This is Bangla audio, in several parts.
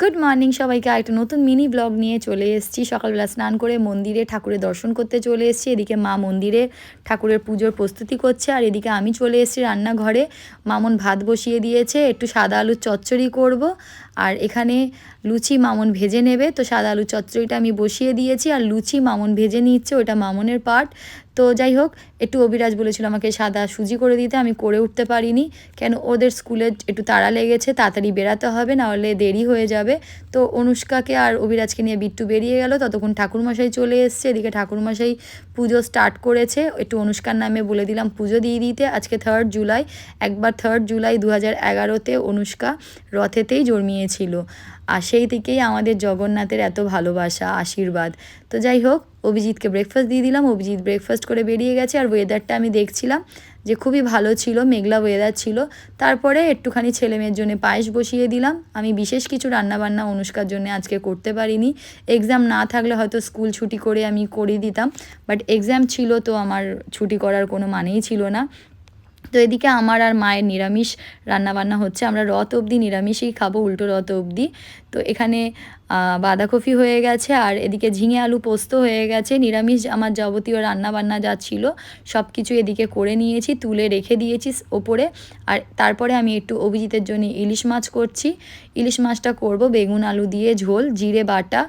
গুড মর্নিং সবাইকে, একটা নতুন মিনি ব্লগ নিয়ে চলে এসেছি। সকালবেলা স্নান করে মন্দিরে ঠাকুরের দর্শন করতে চলে এসেছি। এদিকে মা মন্দিরে ঠাকুরের পুজোর প্রস্তুতি করছে, আর এদিকে আমি চলে এসেছি রান্নাঘরে। মামন ভাত বসিয়ে দিয়েছে, একটু সাদা আলুর চচ্চড়ি করব, আর এখানে লুচি মামন ভেজে নেবে। তো সাদা আলুর চচ্চড়িটা আমি বসিয়ে দিয়েছি, আর লুচি মামন ভেজে নিচ্ছে, ওটা মামনের পার্ট। তো যাই হোক, একটু অবিরাজ বলেছিল আমাকে সাদা সুজি করে দিতে, আমি করে উঠতে পারিনি, কেন ওদের স্কুলে একটু তাড়া লেগেছে, তাড়াতাড়ি বেরাতে হবে, নাহলে দেরি হয়ে যাবে। তো অনুষ্কাকে আর অবিরাজকে নিয়ে বিট্টু বেরিয়ে গেল, ততক্ষণ ঠাকুরমশাই চলে এসছে। এদিকে ঠাকুরমশাই পুজো স্টার্ট করেছে। একটু অনুষ্কার নামে বলে দিলাম পুজো দিয়ে দিতে। আজকে 3 জুলাই, একবার 3 জুলাই 2011-তে অনুষ্কা রথেতেই জন্মিয়েছিল, আর সেই থেকেই আমাদের জগন্নাথের এত ভালোবাসা, আশীর্বাদ। তো যাই হোক, অভিজিৎকে ব্রেকফাস্ট দিয়ে দিলাম, অভিজিৎ ব্রেকফাস্ট করে বেরিয়ে গেছে। আর ওয়েদারটা আমি দেখছিলাম যে খুবই ভালো ছিল, মেঘলা ওয়েদার ছিল। তারপরে একটুখানি ছেলেমেয়ের জন্য পায়েস বসিয়ে দিলাম। আমি বিশেষ কিছু রান্নাবান্না অনুষ্কার জন্য আজকে করতে পারিনি। এক্সাম না থাকলে হয়তো স্কুল ছুটি করে আমি করে দিতাম, বাট এক্সাম ছিল, তো আমার ছুটি করার কোনো মানেই ছিল না। তো এদিকে আমার আর মায়ের নিরামিষ রান্নাবান্না হচ্ছে। আমরা রথ অবধি নিরামিষই খাবো, উল্টো রথ অবধি। তো এখানে বাঁধাকপি হয়ে গেছে, আর এদিকে ঝিঙে আলু পোস্ত হয়ে গেছে। নিরামিষ আমার যাবতীয় রান্নাবান্না যা ছিল সব কিছু এদিকে করে নিয়েছি, তুলে রেখে দিয়েছি ওপরে। আর তারপরে আমি একটু অভিজিতের জন্য ইলিশ মাছ করছি। ইলিশ মাছটা করব বেগুন আলু দিয়ে ঝোল, জিরে বাটা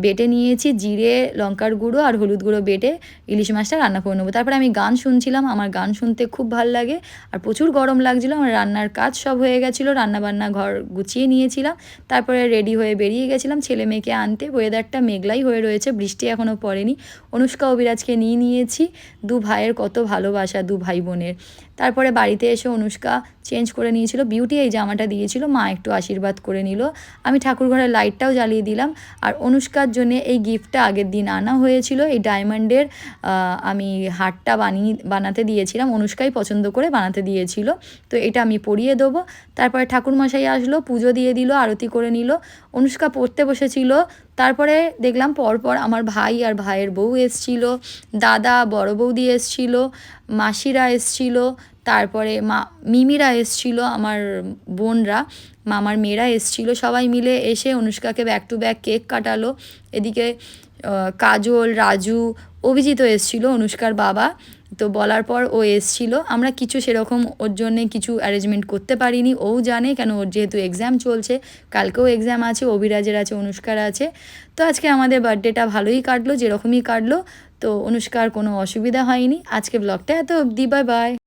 বেটে নিয়েছি, জিরে লঙ্কার গুঁড়ো আর হলুদ গুঁড়ো বেটে ইলিশ মাছটা রান্না করে নেবো। তারপরে আমি গান শুনছিলাম, আমার গান শুনতে খুব ভাল লাগে, আর প্রচুর গরম লাগছিলো। আমার রান্নার কাজ সব হয়ে গেছিলো, রান্নাবান্না ঘর গুছিয়ে নিয়েছিলাম, তারপরে রেডি হয়ে বেরিয়ে গেছিলাম ছেলে মেয়েকে আনতে। ওয়েদারটা মেঘলাই হয়ে রয়েছে, বৃষ্টি এখনও পড়েনি। অনুষ্কা অবিরাজকে নিয়ে নিয়েছি। দু ভাইয়ের কত ভালোবাসা, দু ভাই বোনের। তারপরে বাড়িতে এসে অনুষ্কা চেঞ্জ করে নিয়েছিল, বিউটি এই জামাটা দিয়েছিল, মা একটু আশীর্বাদ করে নিল। আমি ঠাকুর ঘরের লাইটটাও জ্বালিয়ে দিলাম। আর অনুষ্কার জন্য এই গিফটটা আগের দিন আনা হয়েছিল, এই ডায়মন্ডের আমি হারটা বানাতে দিয়েছিলাম, অনুষ্কাই পছন্দ করে বানাতে দিয়েছিল। তো এটা আমি পরিয়ে দেবো। তারপরে ঠাকুরমশাই আসলো, পুজো দিয়ে দিল, আরতি করে নিল। অনুষ্কা পড়তে বসেছিল। তারপরে দেখলাম পরপর আমার ভাই আর ভাইয়ের বউ এসছিল, দাদা বড় বৌদি এসছিল, মাসিরা এসছিল, তারপরে মিমিরা এসছিল, আমার বোনরা, মামার মেয়েরা এসছিল। সবাই মিলে এসে অনুষ্কাকে ব্যাক টু ব্যাক কেক কাটালো। এদিকে কাজল, রাজু, অভিজিৎও এসছিল, অনুষ্কার বাবা। তো বলার পর ও এসছিল। আমরা কিছু সেরকম ওর জন্যে কিছু অ্যারেঞ্জমেন্ট করতে পারিনি, ওও জানে, কেন ওর যেহেতু এক্সাম চলছে, কালকেও এক্সাম আছে, অভিরাজের আছে, অনুষ্কার আছে। তো আজকে আমাদের বার্থডেটা ভালোই কাটলো, যেরকমই কাটলো। তো অনুষ্কার কোনো অসুবিধা হয়নি। আজকে ব্লগটা এত অবধি, বাই বাই।